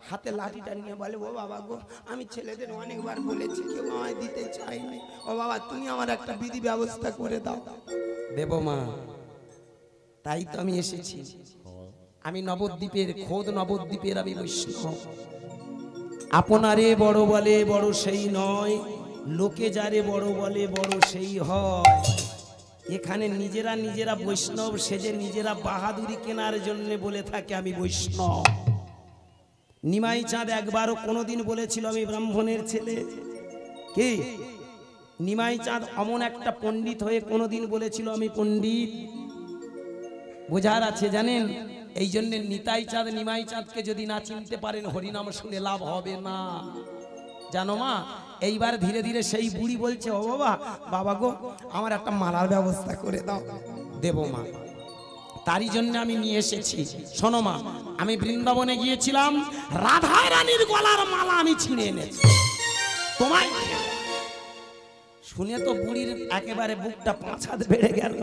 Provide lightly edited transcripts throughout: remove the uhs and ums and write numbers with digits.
হাতে লাঠিটা নিয়ে বলে, ও বাবা গো, আমি ছেলেদের অনেকবার বলেছি, কেউ আমায় দিতে চাইনি। ও বাবা, তুমি আমার একটা বিধি ব্যবস্থা করে দাও। দেবো মা, তাই তো আমি এসেছি। আমি নবদ্বীপের, খোদ নবদ্বীপের আমি বৈষ্ণব। আপনারে বড় বলে বড় সেই নয়, লোকে যারে বড় বলে বড় সেই হয়। এখানে নিজেরা নিজেরা বৈষ্ণব সেজে নিজেরা বাহাদুরি কেনার জন্য বলে থাকে আমি বৈষ্ণব। নিমাই চাঁদ একবারও কোনোদিন বলেছিল আমি ব্রাহ্মণের ছেলে? কি নিমাই চাঁদ অমন একটা পণ্ডিত হয়ে কোনোদিন বলেছিল আমি পণ্ডিত? বোঝার আছে জানেন? এই জন্য নিতাই চাঁদ নিমাই চাঁদকে যদি না চিনতে পারেন, হরিনাম শুনে লাভ হবে না, জানো মা? এইবার ধীরে ধীরে সেই বুড়ি বলছে, ও বাবা, বাবা গো, আমার একটা মালার ব্যবস্থা করে দাও। দেবো মা, তারই জন্য আমি নিয়ে এসেছি। শোনো মা, আমি বৃন্দাবনে গিয়েছিলাম, রাধা রানীর গলার মালা আমি ছিঁড়ে এনেছি তোমায়। শুনে তো বুড়ির একেবারে বুকটা 5 হাত বেড়ে গেল।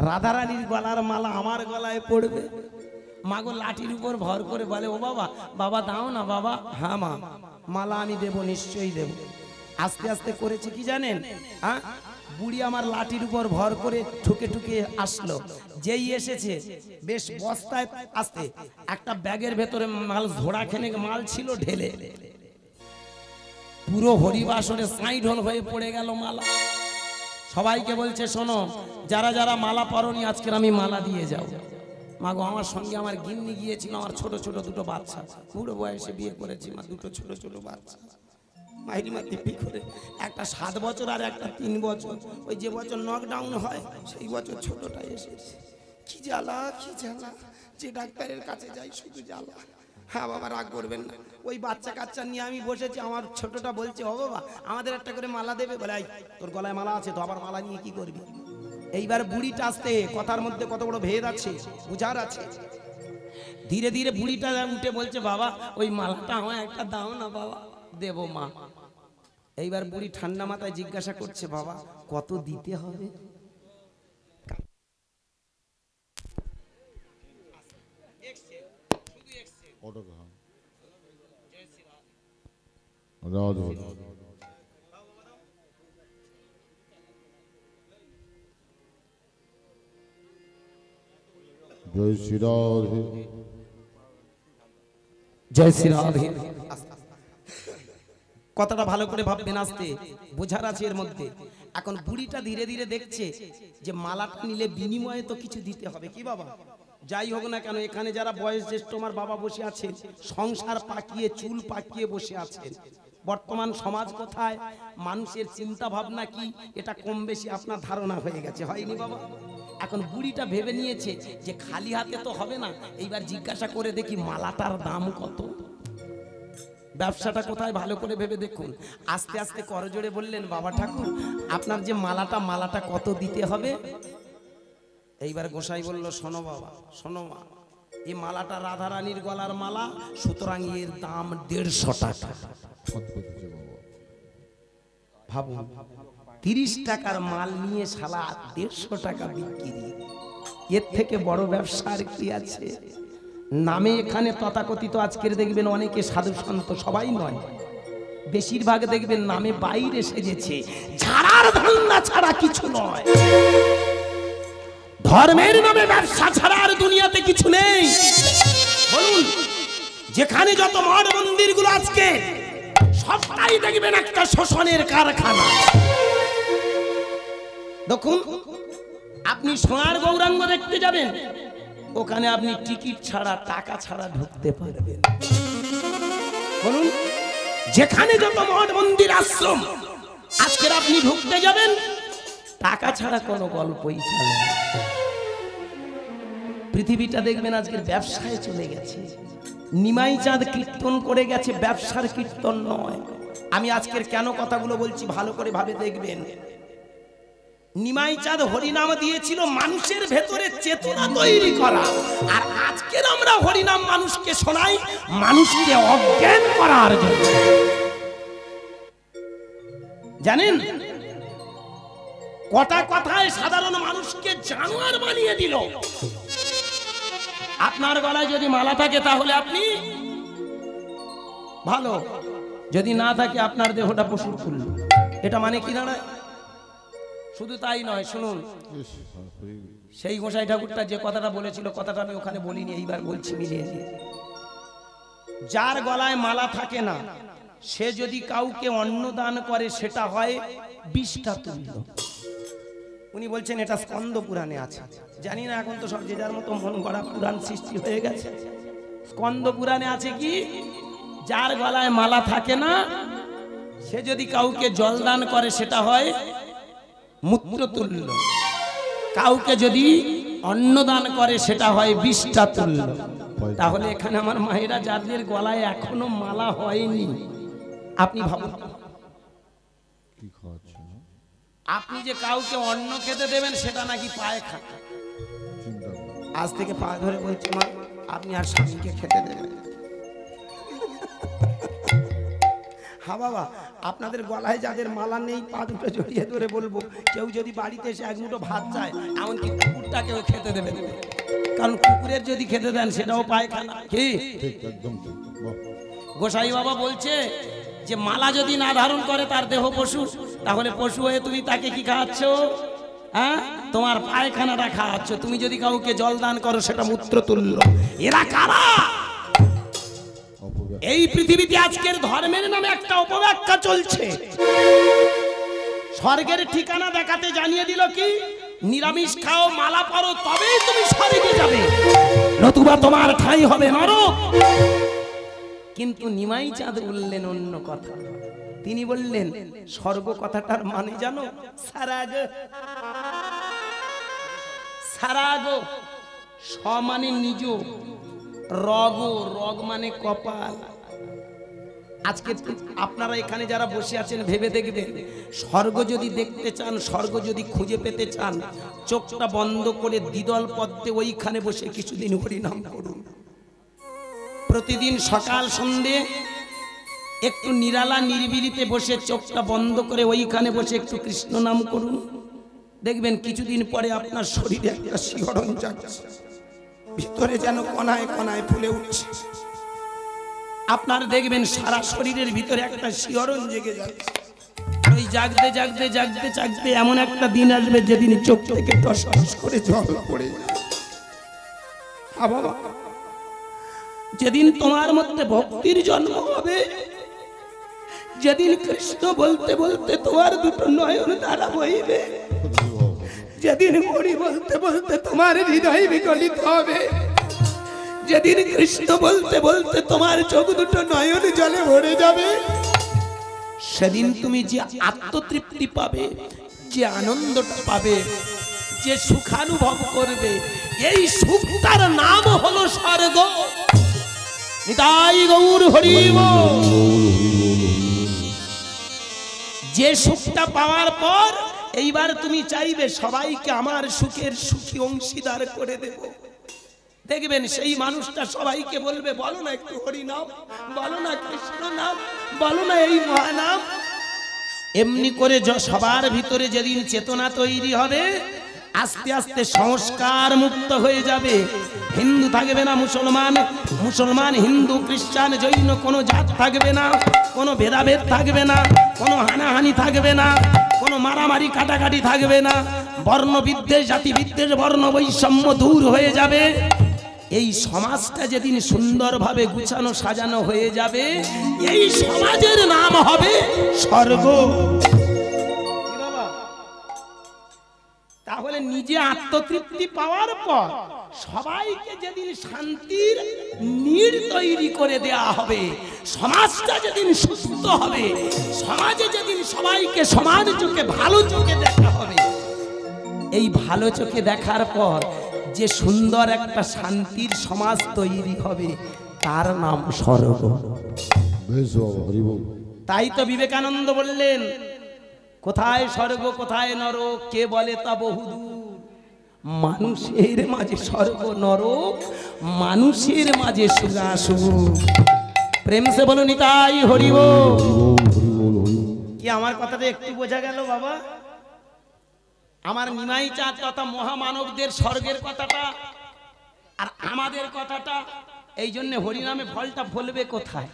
রাধা রানীর গলার মালা আমার গলায় পড়বে? মাগো লাঠির উপর ভর করে বলে, ও বাবা, বাবা দাও না বাবা। হ্যাঁ মা, মালা আমি দেব, নিশ্চয়ই দেব। আস্তে আস্তে করেছে কি জানেন? হ্যাঁ, বুড়ি আমার লাঠির উপর ভর করে ঠুকে ঠুকে আসলো। যেই এসেছে বেশ বস্তায় আসতে একটা ব্যাগের ভেতরে মাল, ঝোড়াখানেক মাল ছিল ঢেলে, পুরো হরিবাসরে সাইঢল হয়ে পড়ে গেল মালা। সবাইকে বলছে, শোনো, যারা যারা মালা পরনি আজকের আমি মালা দিয়ে যাও। মাগো, আমার সঙ্গে আমার গিন্নি গিয়েছিল, আমার ছোট ছোট দুটো বাচ্চা, বুড়ো বয়সে বিয়ে করেছি মা, দুটো ছোট ছোট বাচ্চা। মাইরি মা দিব্যি করে, একটা 7 বছর আর একটা 3 বছর। ওই যে বছর নকডাউন হয় সেই বছর ছোটটা এসেছে। কি জ্বালা, কি জ্বালা, যে ডাক্তারের কাছে যাই শুধু জ্বালা। হ্যাঁ বাবা, রাগ করবেন না। ওই বাচ্চা কাচ্চা নিয়ে আমি বসেছি, আমার ছোটটা বলছে, ও বাবা, আমাদের একটা করে মালা দেবে? বলে, তোর গলায় মালা আছে তো, আবার মালা নিয়ে কি করবি? এইবার বুড়িটা আসতে, কথার মধ্যে কত বড় ভেদ আছে, বুঝার আছে। ধীরে ধীরে বুড়িটা উঠে বলছে, বাবা ওই মালাটা আমায় একটা দাও না বাবা। দেবো মা। এইবার বুড়ি ঠান্ডা মাথায় জিজ্ঞাসা করছে, বাবা কত দিতে হবে? জয় শ্রী রাধে, জয় শ্রী রাধে। কথাটা ভালো করে ভাববেন, আসতে বোঝার আছে এর মধ্যে। এখন বুড়িটা ধীরে ধীরে দেখছে যে মালাটা নিলে বিনিময়ে তো কিছু দিতে হবে। কি বাবা, যাই হোক না কেন, এখানে যারা বয়স জ্যেষ্ঠ আমার বাবা বসে আছেন, সংসার পাকিয়ে চুল পাকিয়ে বসে আছেন। বর্তমান সমাজ কোথায়, মানুষের চিন্তা ভাবনা কি, এটা কম বেশি আপনার ধারণা হয়ে গেছে, হয়নি বাবা? এখন বুড়িটা ভেবে নিয়েছে যে খালি হাতে তো হবে না, এইবার জিজ্ঞাসা করে দেখি মালাটার দাম কত, ব্যবসাটা কোথায়, ভালো করে ভেবে দেখুন। আস্তে আস্তে করজোড়ে বললেন, বাবা ঠাকুর, আপনার যে মালাটা কত দিতে হবে? এইবার গোসাই বলল, শোনো বাবা, শোনো মা, এই মালাটা রাধা রানীর গলার মালা, সুতরাং এর দাম 150 টাকা। ভাবুন, 30 টাকার মাল নিয়ে শালা 150 টাকা বিক্রি, এর থেকে বড় ব্যবসা আর কি আছে? নামে এখানে তথাকথিত আজকের দেখবেন অনেকে সাধু সন্ত, সবাই নয়, বেশিরভাগ দেখবেন নামে বাইরে সেজেছে, ছাড়ার ধান্দা ছাড়া কিছু নয়। ধর্মের নামে ব্যবসা ছাড়া আর দুনিয়াতে কিছু নেই। বলুন, যেখানে যত মঠ মন্দির গুলো আজকে, সবটাই দেখবেন একটা শোষণের কারখানা। দেখুন, আপনি সোনার গৌরাঙ্গ দেখতে যাবেন, ওখানে আপনি টিকিট ছাড়া, টাকা ছাড়া ঢুকতে পারবেন। বলুন, যেখানে যত মঠ মন্দির আশ্রম, আজকের আপনি ঢুকতে যাবেন, টাকা ছাড়া কোনো গল্পই চলে না। পৃথিবীটা দেখবেন আজকের ব্যবসায় চলে গেছে। নিমাই চাঁদ কীর্তন করে গেছে, ব্যবসার কীর্তন নয়। আমি আজকের কেন কথাগুলো বলছি ভালো করে ভাবে দেখবেন। নিমাই চাঁদ হরিনাম দিয়েছিল মানুষের ভেতরে চেতনা তৈরি করা, আর আজকের আমরা হরিনাম মানুষকে শোনাই মানুষকে অজ্ঞান করার জন্য। জানেন, কটা কথায় সাধারণ মানুষকে জানোয়ার বানিয়ে দিল। আপনার গলায় যদি মালা থাকে তাহলে আপনি ভালো, যদি না থাকে আপনার দেহটা পশুর তুল্য। এটা মানে কি দাঁড়ায়? শুধু তাই নয়, শুনুন, ইস, হরি বল। সেই গোসাই ঠাকুরটা যে কথাটা বলেছিল, কথাটা আমি ওখানে বলিনি, এইবার বলছি মিলিয়ে নিয়ে। যার গলায় মালা থাকে না, সে যদি কাউকে অন্ন দান করে সেটা হয় বিষটা তুল্য। উনি বলছেন এটা স্কন্দ পুরাণে আছে, জানি না, এখন তো সব যে যার মতো মন গড়া পুরাণ সৃষ্টি হয়ে গেছে। স্কন্দ পুরাণে আছে কি, যার গলায় মালা থাকে না সে যদি কাউকে জল দান করে সেটা হয় মূত্র তুল্য, কাউকে যদি অন্ন দান করে সেটা হয় বিষটা তুল্য। তাহলে এখানে আমার মায়েরা যাদের গলায় এখনো মালা হয়নি, আপনি ভাবুন, কি খাওয়াচ্ছে না? আপনি যে কাউকে অন্ন খেতে দেবেন সেটা নাকি পায়ে খান। চিন্তা করো। আজ থেকে পা ধরে বলছি মা, আপনি আর স্বামীকে খেতে দেবেন। হ্যাঁ বাবা, আপনাদের গলায় যাদের মালা নেই পা দুটো জড়িয়ে ধরে বলবো, কেউ যদি বাড়িতে এসে এক মুঠো ভাত চায়, এমনকি কুকুরটাকেও খেতে দেবেন, কারণ কুকুরের যদি খেতে দেন সেটাও পায়খানা। কি ঠিক, একদম ঠিক। বাহ। গোসাই বাবা বলছে যে মালা যদি না ধারণ করে তার দেহ পশু, তাহলে পশু হয়ে তুমি তাকে কি খাওয়াচ্ছ? হ্যাঁ, তোমার পায়খানাটা খাওয়াচ্ছ। তুমি যদি কাউকে জল দান করো সেটা মূত্র তুল্য। এরা কারা? অপব্যয়। এই পৃথিবীতে আজকের ধর্মের নামে একটা অপব্যাখ্যা চলছে। স্বর্গের ঠিকানা দেখাতে জানিয়ে দিল কি, নিরামিষ খাও, মালা পরো, তবেই তুমি স্বর্গে যাবে, নতুবা তোমার ঠাঁই হবে নরক। কিন্তু নিমাই চাঁদ বললেন অন্য কথা। তিনি বললেন স্বর্গ কথাটার মানে জানো? সারাগ। সারাগ স মানে নিজ, রগ, রগ মানে কপাল। আজকে আপনারা এখানে যারা বসে আছেন ভেবে দেখবেন, স্বর্গ যদি দেখতে চান, স্বর্গ যদি খুঁজে পেতে চান, চোখটা বন্ধ করে দ্বিদল পদ্মে ওইখানে বসে কিছুদিন হরিনাম করুন। প্রতিদিন সকাল সন্ধে একটু নিরালা নিরিবিলিতে বসে চোখটা বন্ধ করে ওইখানে বসে একটু কৃষ্ণ নাম করুন। দেখবেন কিছুদিন পরে আপনার শরীরে একটা শিহরণ জাগছে, ভিতরে যেন কণায় কণায় ফুলে উঠছে। আপনার দেখবেন সারা শরীরের ভিতরে একটা শিহরণ জেগে যাচ্ছে। ওই জাগতে জাগতে জাগতে জাগতে এমন একটা দিন আসবে যেদিন চোখ থেকে টস টস করে জল পড়ে যাবে। বাবা, যেদিন তোমার মধ্যে ভক্তির জন্ম হবে, যেদিন কৃষ্ণ বলতে বলতে তোমার দুটো নয়ন দ্বারা বইবে, যেদিন হরি বলতে বলতে তোমার হৃদয় বিকলিত হবে, যেদিন কৃষ্ণ বলতে বলতে তোমার চোখ দুটো নয়ন জলে ভরে যাবে, সেদিন তুমি যে আত্মতৃপ্তি পাবে, যে আনন্দটা পাবে, যে সুখানুভব করবে, এই সুখটার নাম হলো স্বর্গ। নিতাই গৌর হরি বল। যে সুখটা পাওয়ার পর এইবার তুমি চাইবে সবাইকে আমার সুখের সুখী অংশীদার করে দেব। দেখবেন সেই মানুষটা সবাইকে বলবে, বলো না একটু হরি নাম, বলো না কৃষ্ণ নাম, বলো না এই মহানাম। এমনি করে সবার ভিতরে যেদিন চেতনা তৈরি হবে, আস্তে আস্তে সংস্কার মুক্ত হয়ে যাবে। হিন্দু থাকবে না মুসলমান, মুসলমান হিন্দু খ্রিস্টান জৈন কোনো জাত থাকবে না, কোনো ভেদাভেদ থাকবে না, কোনো হানাহানি থাকবে না, কোনো মারামারি কাটাকাটি থাকবে না, বর্ণ বিদ্বেষ, জাতি বিদ্বেষ, বর্ণ বৈষম্য দূর হয়ে যাবে। এই সমাজটা যেদিন সুন্দরভাবে গুছানো সাজানো হয়ে যাবে, এই সমাজের নাম হবে স্বর্গ। তাহলে নিজে আত্মতৃপ্তি পাওয়ার পর সবাইকে যেদিন শান্তির নীড় তৈরি করে দেয়া হবে, সমাজটা যেদিন সুস্থ হবে, সমাজে যেদিন সবাইকে সমান চোখে ভালো চোখে দেখা হবে, এই ভালো চোখে দেখার পর যে সুন্দর একটা শান্তির সমাজ তৈরি হবে, তার নাম স্বর্গ। বেশ বাবা, হরি বল। তাই তো বিবেকানন্দ বললেন, কোথায় স্বর্গ কোথায় নরক, কে বলে তা বহুদূর। মানুষের মাঝে স্বর্গ নরক, মানুষের মাঝে সুখ। প্রেম সে বলো নিতাই হরি বল। কি আমার কথাটা একটু বোঝা গেল বাবা? আমার নিমাই চাঁদ তথা মহামানবদের স্বর্গের কথাটা আর আমাদের কথাটা, এই জন্য হরিনামে ফলটা ফলবে কোথায়?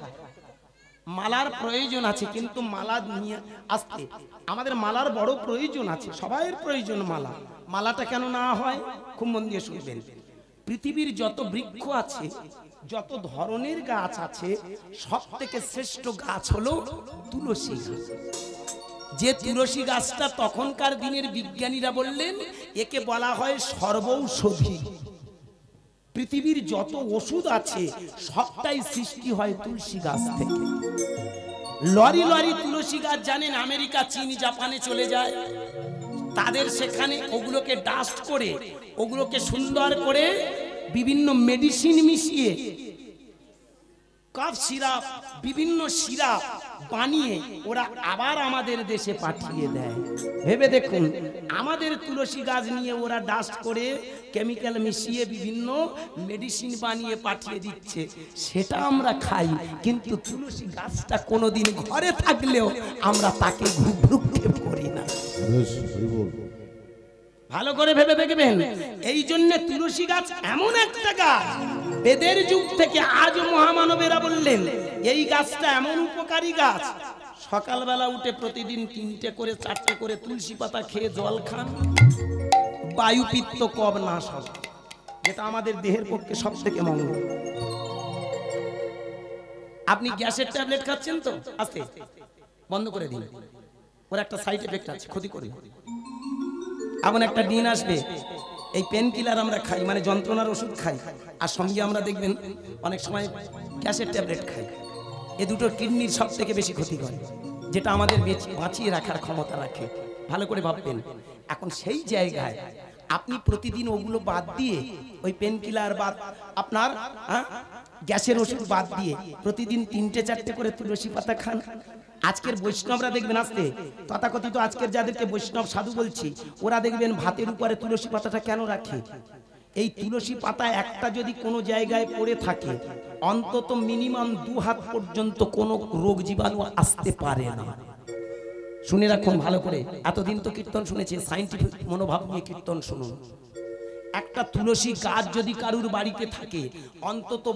মালার প্রয়োজন আছে, কিন্তু মালা নিয়ে আসতে আমাদের মালার বড় প্রয়োজন আছে, সবাইয়ের প্রয়োজন মালা। মালাটা কেন না হয় খুব মন দিয়ে শুনবেন। পৃথিবীর যত বৃক্ষ আছে, যত ধরনের গাছ আছে, সব থেকে শ্রেষ্ঠ গাছ হলো তুলসী গাছ। যে তুলসী গাছটা তখনকার দিনের বিজ্ঞানীরা বললেন একে বলা হয় সর্বৌষধি। পৃথিবীর যত ওষুধ আছে সবটাই সৃষ্টি হয় তুলসী গাছ থেকে। লরি লরি তুলসী গাছ জানেন আমেরিকা, চীন, জাপানে চলে যায়। তাদের সেখানে ওগুলোকে ডাস্ট করে, ওগুলোকে সুন্দর করে বিভিন্ন মেডিসিন মিশিয়ে, কাফ সিরাপ, বিভিন্ন সিরাপ বানিয়ে ওরা আবার আমাদের দেশে পাঠিয়ে দেয়। ভেবে দেখুন, আমাদের তুলসী গাছ নিয়ে ওরা ডাস্ট করে কেমিক্যাল মিশিয়ে বিভিন্ন মেডিসিন বানিয়ে পাঠিয়ে দিচ্ছে, সেটা আমরা খাই। কিন্তু তুলসী গাছটা কোনোদিন ঘরে থাকলেও আমরা তাকে ভ্রুক্ষেপ করি না। বেশ হরি বল। ভালো করে ভেবে দেখবেন। এই জন্য তুলসী গাছ এমন একটা গাছ, বেদের যুগ থেকে আজ মহামানবেরা বললেন এই গাছটা এমন উপকারী গাছ। সকালবেলা উঠে প্রতিদিন 3টে করে 4টে করে তুলসী পাতা খেয়ে জল খান, বায়ু পিত্ত কব নাশ হবে, যেটা আমাদের দেহের পক্ষে সব থেকে মঙ্গল। আপনি গ্যাসের ট্যাবলেট খাচ্ছেন তো, আস্তে বন্ধ করে দিন, ওর একটা সাইড এফেক্ট আছে, ক্ষতি করে। এমন একটা দিন আসবে, এই পেন কিলার আমরা খাই, মানে যন্ত্রণার ওষুধ খাই, আর সঙ্গে আমরা দেখবেন অনেক সময় গ্যাসের ট্যাবলেট খাই। এ দুটো কিডনির সব থেকে বেশি ক্ষতি করে, যেটা আমাদের বাঁচিয়ে রাখার ক্ষমতা রাখে। ভালো করে ভাববেন। এখন সেই জায়গায় আপনি প্রতিদিন ওগুলো বাদ দিয়ে, ওই পেন কিলার বাদ, আপনার গ্যাসের ওষুধ বাদ দিয়ে প্রতিদিন 3টে 4টে করে তুলসী পাতা খান। আজকের বৈষ্ণবরা দেখবেন, আসতে তথাকথিত আজকের যাদেরকে বৈষ্ণব সাধু বলছি, ওরা দেখবেন ভাতের উপরে তুলসী পাতাটা কেন রাখে? এই তুলসী পাতা একটা যদি কোনো জায়গায় পড়ে থাকে, অন্তত মিনিমাম 2 হাত পর্যন্ত কোনো রোগ জীবাণু আসতে পারে না। শুনে রাখুন ভালো করে। এতদিন তো কীর্তন শুনেছেন, সায়েন্টিফিক মনোভাব নিয়ে কীর্তন শুনুন। একটা তুলসী গাছ যদি কারুর বাড়িতে থাকে, অন্তত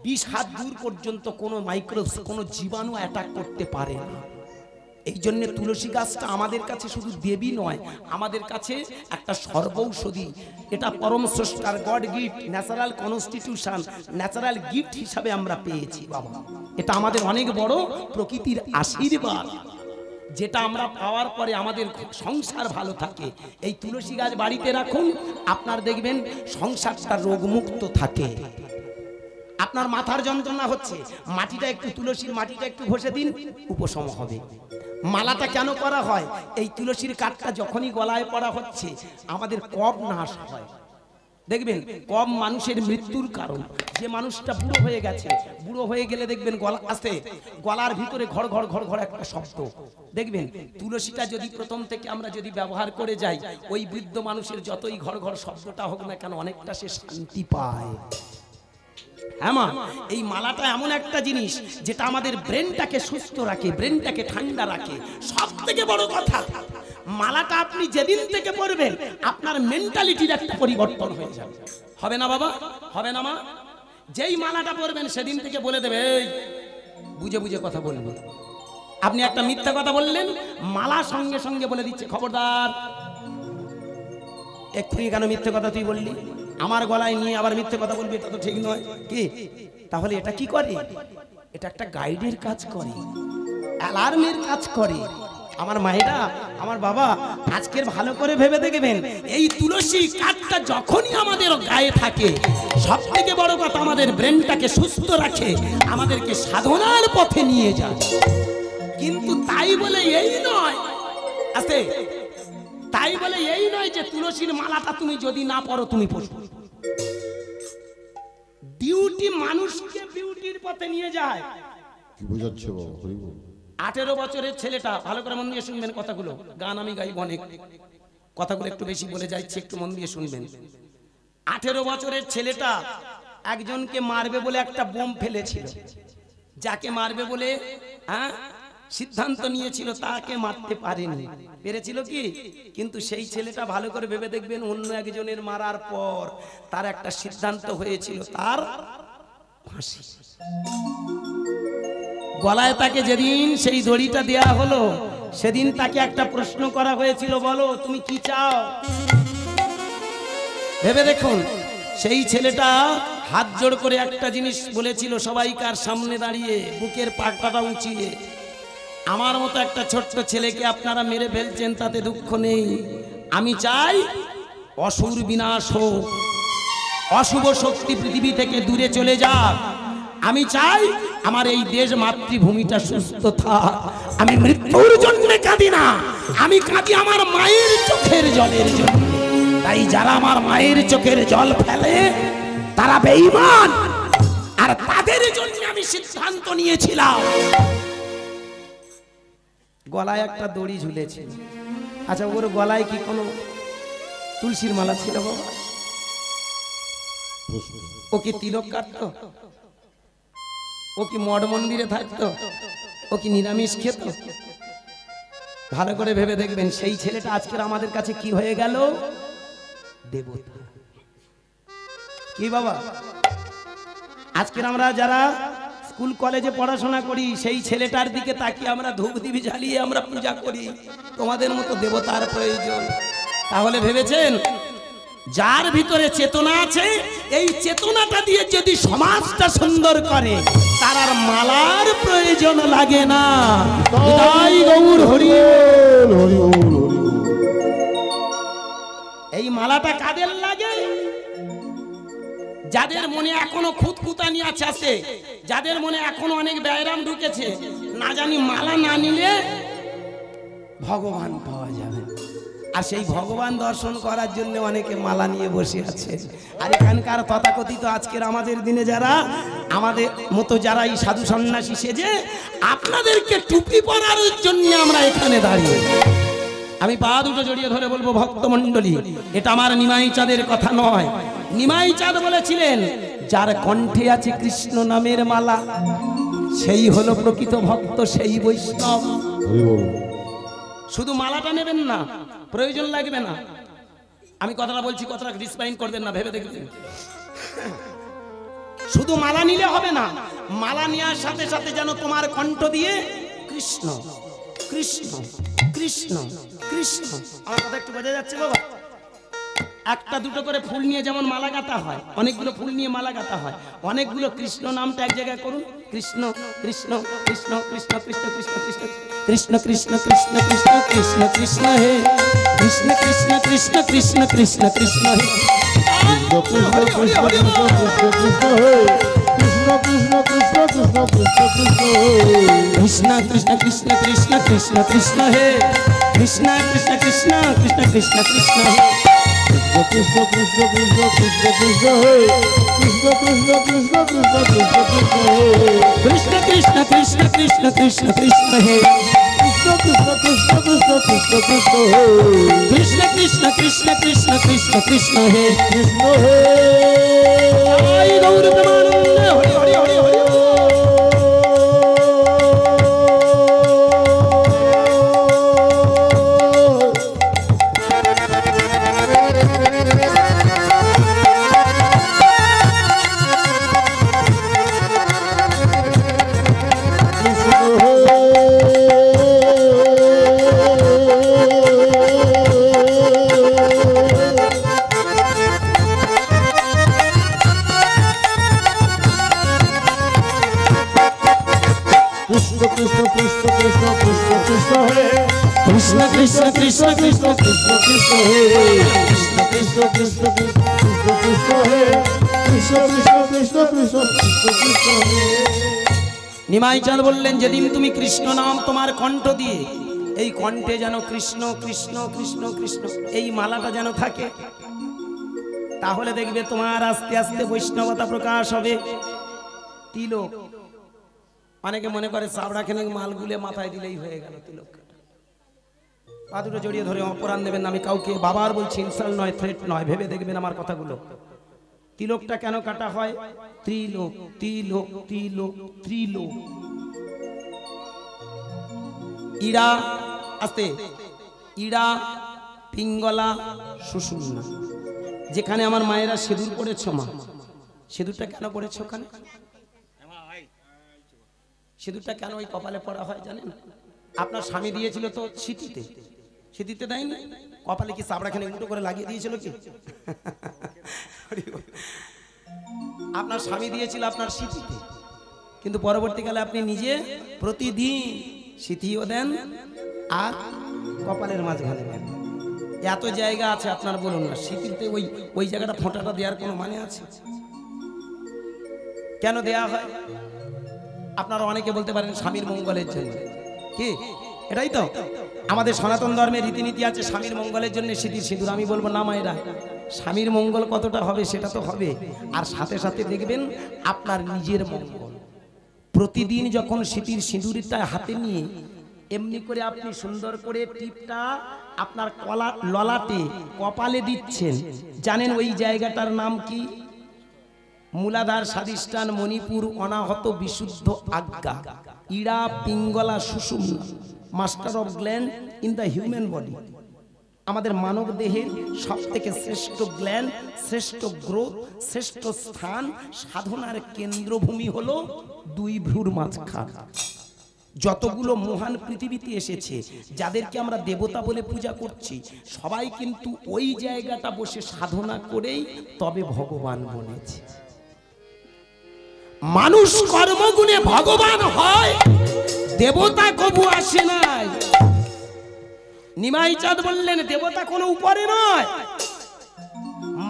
20 হাত দূর পর্যন্ত কোনো কোনো জীবাণু অ্যাটাক করতে পারে না। এই জন্য তুলসী গাছটা আমাদের কাছে শুধু দেবী নয়, আমাদের কাছে একটা সর্বৌষধি। এটা পরম স্রষ্টার god gift, natural constitution, natural gift হিসাবে আমরা পেয়েছি বাবা। এটা আমাদের অনেক বড় প্রকৃতির আশীর্বাদ, যেটা আমরা পাওয়ার পরে আমাদের সংসার ভালো থাকে। এই তুলসী গাছ বাড়িতে রাখুন, আপনার দেখবেন সংসারটা রোগমুক্ত থাকে। আপনার মাথার যন্ত্রণা হচ্ছে, মাটিটা একটু, তুলসীর মাটিটা একটু ঘষে দিন, উপশম হবে। মালাটা কেন করা হয়? এই তুলসীর কাঠটা যখনই গলায় পড়া হচ্ছে, আমাদের কফ নাশ হয়। দেখবেন কম মানুষের মৃত্যুর কারণ। যে মানুষটা বুড়ো হয়ে গেছে, বুড়ো হয়ে গেলে দেখবেন গলা আসতে, গলার ভিতরে ঘর ঘর ঘর ঘর একটা শব্দ। দেখবেন তুলসীটা যদি প্রথম থেকে আমরা যদি ব্যবহার করে যাই, ওই বৃদ্ধ মানুষের যতই ঘর ঘর শব্দটা হোক না কেন, অনেকটা সে শান্তি পায়। হ্যাঁ মা, এই মালাটা এমন একটা জিনিস যেটা আমাদের ব্রেনটাকে সুস্থ রাখে, ব্রেনটাকে ঠান্ডা রাখে। সব থেকে বড় কথা, মালাটা আপনি যেদিন থেকে পরবেন, আপনার মেন্টালিটির একটা পরিবর্তন হয়ে যাবে। হবে না বাবা? হবে না মা? যেই মালাটা পরবেন সেদিন থেকে বলে দেবে, এই বুঝে বুঝে কথা বলবো। আপনি একটা মিথ্যা কথা বললেন, মালা সঙ্গে সঙ্গে বলে দিচ্ছে, খবরদার, এক্ষুনি কেন মিথ্যে কথা তুই বললি? আমার গলায় নিয়ে আবার মিথ্যে কথা বলবি, এটা তো ঠিক নয়। কি তাহলে এটা কি করে? এটা একটা গাইডের কাজ করে, অ্যালার্মের কাজ করে। আমার মায়েরা, আমার বাবা, আজকের ভালো করে ভেবে দেখবেন, এই তুলসী কাঠটা যখনই আমাদের গায়ে থাকে, সব থেকে বড় কথা আমাদের ব্রেনটাকে সুস্থ রাখে, আমাদেরকে সাধনার পথে নিয়ে যায়। কিন্তু তাই বলে এই নয়, আছে তাই বলে এই নয় যে তুলসীর মালাটা তুমি যদি না পরো তুমি পরো। ডিউটি মানুষকে বিউটির পথে নিয়ে যায়। কি বোঝাচ্ছে বাবা? হরি বল। 18 বছরের ছেলেটা, ভালো করে মন দিয়ে শুনবেন কথাগুলো, গান আমি গাইব অনেক, কথাগুলো একটু বেশি বলে যাচ্ছে, একটু মন দিয়ে শুনবেন। 18 বছরের ছেলেটা একজনকে মারবে বলে একটা বোম ফেলেছিল। যাকে মারবে বলে সিদ্ধান্ত নিয়েছিল, তাকে মারতে পারেনি। পেরেছিল কি? কিন্তু সেই ছেলেটা ভালো করে ভেবে দেখবেন, অন্য একজনের মারার পর তার একটা সিদ্ধান্ত হয়েছিল, তার ফাঁসি। গলায় তাকে যেদিন সেই দড়িটা দেয়া হলো সেদিন তাকে একটা প্রশ্ন করা হয়েছিল, বলো তুমি কি চাও? ভেবে দেখুন, সেই ছেলেটা হাত জোড় করে একটা জিনিস বলেছিল সবাইকার সামনে দাঁড়িয়ে, বুকের পাটাটা উঁচিয়ে, আমার মতো একটা ছোট্ট ছেলেকে আপনারা মেরে ফেলছেন, তাতে দুঃখ নেই। আমি চাই অসুর বিনাশ হোক, অশুভ শক্তি পৃথিবী থেকে দূরে চলে যাক। আমি চাই আমার এই দেশ মাতৃভূমিটা সুস্থ থাক। আমি মৃত্যুর জন্য কাঁদি না, আমি কাঁদি আমার মায়ের চোখের জলের জন্য। তাই যারা আমার মায়ের চোখের জল ফেলে তারা বেঈমান, আর তাদের জন্য আমি সিদ্ধান্ত নিয়েছিলাম। গলায় একটা দড়ি ঝুলেছিল। আচ্ছা, ওর গলায় কি কোনো তুলসীর মালা ছিল বাবা? ও কি তিলক কাটতো? ও কি মঠ মন্দিরে থাকতো? ও কি নিরামিষ খেত? ভালো করে ভেবে দেখবেন, সেই ছেলেটা আজকের আমাদের কাছে কি হয়ে গেল? দেবতা। কি বাবা, আজকের আমরা যারা স্কুল কলেজে পড়াশোনা করি সেই ছেলেটার দিকে তাকিয়ে আমরা ধূপ দিবি জ্বালিয়ে আমরা পূজা করি। তোমাদের মতো দেবতার প্রয়োজন। তাহলে ভেবেছেন, যার ভিতরে চেতনা আছে, এই চেতনাটা দিয়ে যদি সমাজটা সুন্দর করে, তার আর মালার প্রয়োজন লাগে না। জয় গৌর হরি হরি বল, হরি বল। এই মালাটা কাদের লাগে? যাদের মনে এখনো খুঁতখুঁতানি আছে, যাদের মনে এখনো অনেক ব্যায়াম ঢুকেছে, না জানি মালা না নিলে ভগবান পাওয়া যাবে। আর সেই ভগবান দর্শন করার জন্য অনেকে মালা নিয়ে বসে আছে। আর এখানকার তথাকথিত আজকের আমাদের দিনে যারা আমাদের মতো যারা এই সাধু সন্ন্যাসী সেজে আপনাদেরকে টুপি পরার জন্য আমরা এখানে দাঁড়িয়ে, আমি পা দুটো জড়িয়ে ধরে বলবো ভক্তমণ্ডলী, এটা আমার নিমাই চাঁদের কথা নয়। নিমাই চাঁদ বলেছিলেন, যার কণ্ঠে আছে কৃষ্ণ নামের মালা, সেই হলো প্রকৃত ভক্ত, সেই বৈষ্ণব। হরি বল। শুধু মালাটা নেবেন না, প্রয়োজন লাগবে না। আমি কথাটা বলছি, কথাটা ডিসপাইন করবেন না, ভেবে দেখবেন। শুধু মালা নিলে হবে না, মালা নেওয়ার সাথে সাথে যেন তোমার কণ্ঠ দিয়ে কৃষ্ণ কৃষ্ণ কৃষ্ণ কৃষ্ণ। আমার কথা একটু বোঝা যাচ্ছে বাবা? একটা দুটো করে ফুল নিয়ে যেমন মালা গাঁথা হয়, অনেকগুলো ফুল নিয়ে মালা গাঁথা হয়, অনেকগুলো কৃষ্ণ নামটা এক জায়গায় করুন। কৃষ্ণ কৃষ্ণ কৃষ্ণ কৃষ্ণ কৃষ্ণ কৃষ্ণ কৃষ্ণ কৃষ্ণ কৃষ্ণ কৃষ্ণ কৃষ্ণ কৃষ্ণ কৃষ্ণ হে কৃষ্ণ কৃষ্ণ কৃষ্ণ কৃষ্ণ কৃষ্ণ কৃষ্ণ হে কৃষ্ণ কৃষ্ণ কৃষ্ণ কৃষ্ণ হে কৃষ্ণ কৃষ্ণ কৃষ্ণ কৃষ্ণ কৃষ্ণ কৃষ্ণ কৃষ্ণ কৃষ্ণ কৃষ্ণ কৃষ্ণ কৃষ্ণ কৃষ্ণ হে কৃষ্ণ কৃষ্ণ কৃষ্ণ কৃষ্ণ কৃষ্ণ কৃষ্ণ হে কৃষ্ণ কৃষ্ণ কৃষ্ণ কৃষ্ণ কৃষ্ণ হে কৃষ্ণ কৃষ্ণ কৃষ্ণ কৃষ্ণ কৃষ্ণ কৃষ্ণ হে কৃষ্ণ কৃষ্ণ কৃষ্ণ কৃষ্ণ কৃষ্ণ কৃষ্ণ হে কৃষ্ণ কৃষ্ণ কৃষ্ণ কৃষ্ণ কৃষ্ণ কৃষ্ণ হে কৃষ্ণ কৃষ্ণ কৃষ্ণ কৃষ্ণ কৃষ্ণ কৃষ্ণ হে কৃষ্ণ হে জয় গৌর প্রেমানন্দে হরি হরি হরি হরি। কৃষ্ণ কৃষ্ণ কৃষ্ণ কৃষ্ণ কৃষ্ণ কৃষ্ণ হে কৃষ্ণ কৃষ্ণ কৃষ্ণ কৃষ্ণ কৃষ্ণ হে কৃষ্ণ কৃষ্ণ কৃষ্ণ কৃষ্ণ কৃষ্ণ কৃষ্ণ হে। নিমাই চাঁদ বললেন, যেদিন তুমি কৃষ্ণ নাম তোমার কণ্ঠ দিয়ে, এই কণ্ঠে যেন কৃষ্ণ কৃষ্ণ কৃষ্ণ কৃষ্ণ এই মালাটা যেন থাকে, তাহলে দেখবে তোমার আস্তে আস্তে বৈষ্ণবতা প্রকাশ হবে। তিলক, অনেকে মনে করে চাবড়াখানে মালগুলে মাথায় দিলেই হয়ে গেল তিলক। পা দুটো জড়িয়ে ধরে অপরাণ দেবেন না। আমি কাউকে বাবার বলছি, ইনসাল্ট নয়, থ্রেট নয়, ভেবে দেখবেন আমার কথাগুলো। তিলকটা কেন কাটা হয়? ত্রিলোক তিলক তিলক ত্রিলোক। ইড়া, আস্তে, ইড়া, পিঙ্গলা, সুষুম্না। যেখানে আমার মায়েরা সিঁদুর পড়েছ, মা সিঁদুরটা কেন পড়েছ ওখানে? সিঁদুরটা কেন ওই কপালে পড়া হয় জানেন? আপনার স্বামী দিয়েছিল তো সিঁথিতে, সিঁথিতে দেয়নি, কপালে কি চাবড়াখানে উল্টো করে লাগিয়ে দিয়েছিল কি? আপনার স্বামী দিয়েছিল আপনার সিঁথিতে, কিন্তু পরবর্তীকালে আপনি নিজে প্রতিদিন সিঁথিও দেন আর কপালের মাঝখানে দেন। এত জায়গা আছে আপনার, বলুন না, সিঁথিতে ওই ওই জায়গাটা ফোঁটাটা দেওয়ার কোনো মানে আছে? কেন দেয়া হয়? আপনারা অনেকে বলতে পারেন স্বামীর মঙ্গলের জন্য। কি এটাই তো আমাদের সনাতন ধর্মের রীতিনীতি আছে, স্বামীর মঙ্গলের জন্য সিঁথির সিঁদুর। আমি বলবো না মায়েরা, স্বামীর মঙ্গল কতটা হবে সেটা তো হবে, আর সাথে সাথে দেখবেন আপনার নিজের মঙ্গল। প্রতিদিন যখন সিঁথির সিঁদুরটা হাতে নিয়ে এমনি করে আপনি সুন্দর করে টিপটা আপনার ললাটে কপালে দিচ্ছেন, জানেন ওই জায়গাটার নাম কি? মূলাধার, স্বাধিষ্ঠান, মণিপুর, অনাহত, বিশুদ্ধ আজ্ঞা, ইড়া, পিঙ্গলা, সুষুম্না, master of gland in the human body. আমাদের মানব দেহের সব থেকে শ্রেষ্ঠ গ্ল্যান্ড, শ্রেষ্ঠ গ্রোথ, শ্রেষ্ঠ স্থান, সাধনার কেন্দ্রভূমি হলো দুই ভ্রুর মাঝখান। যতগুলো মহান পৃথিবীতে এসেছে, যাদেরকে আমরা দেবতা বলে পূজা করছি, সবাই কিন্তু ওই জায়গাটা বসে সাধনা করেই তবে ভগবান বলেছে। মানুষ কর্মগুণে ভগবান হয়, দেবতা কবু আসে নাই। নিমাই চাঁদ বললেন দেবতা কোনো উপরে নয়,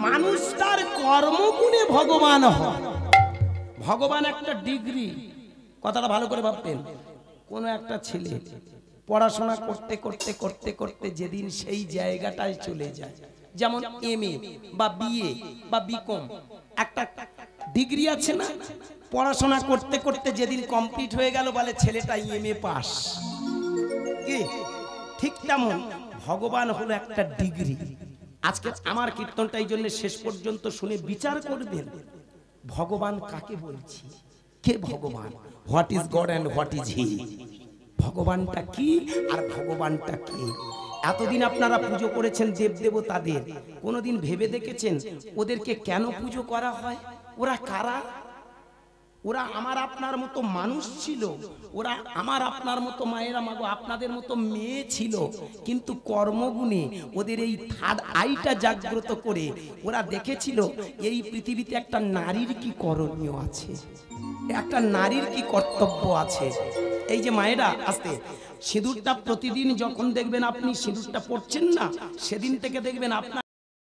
মানুষ তার কর্মগুণে ভগবান হয়। ভগবান একটা ডিগ্রি, কথাটা ভালো করে ভাববেন। কোন একটা ছেলে পড়াশোনা করতে করতে করতে করতে যেদিন সেই জায়গাটায় চলে যায়, যেমন এমএ বা বিএ বা বিকম, একটা ডিগ্রি আছে না, পড়াশোনা করতে করতে যেদিন কমপ্লিট হয়ে গেল বলে ছেলেটা এমএ পাস। কি ঠিক তেমন ভগবান হলো একটা ডিগ্রি। আজকে আমার কীর্তনটা এই জন্য শেষ পর্যন্ত শুনে বিচার করবেন, ভগবান কাকে বলছি, কে ভগবান, what is God and what is he. ভগবানটা কি আর ভগবানটা কে? এতদিন আপনারা পুজো করেছেন দেবদেবতাদের, কোনোদিন ভেবে দেখেছেন ওদেরকে কেন পুজো করা হয়? ওরা কারা? ওরা আমার আপনার মতো মানুষ ছিল, ওরা আমার আপনার মতো মায়েরা, মাগো আপনাদের মতো মেয়ে ছিল, কিন্তু কর্মগুণে ওদের এই থার্ড আইটা জাগ্রত করে ওরা দেখেছিল এই পৃথিবীতে একটা নারীর কি করণীয় আছে, একটা নারীর কি কর্তব্য আছে। এই যে মায়েরা, আস্তে সিঁদুরটা প্রতিদিন যখন দেখবেন আপনি সিঁদুরটা পড়ছেন না, সেদিন থেকে দেখবেন আপনার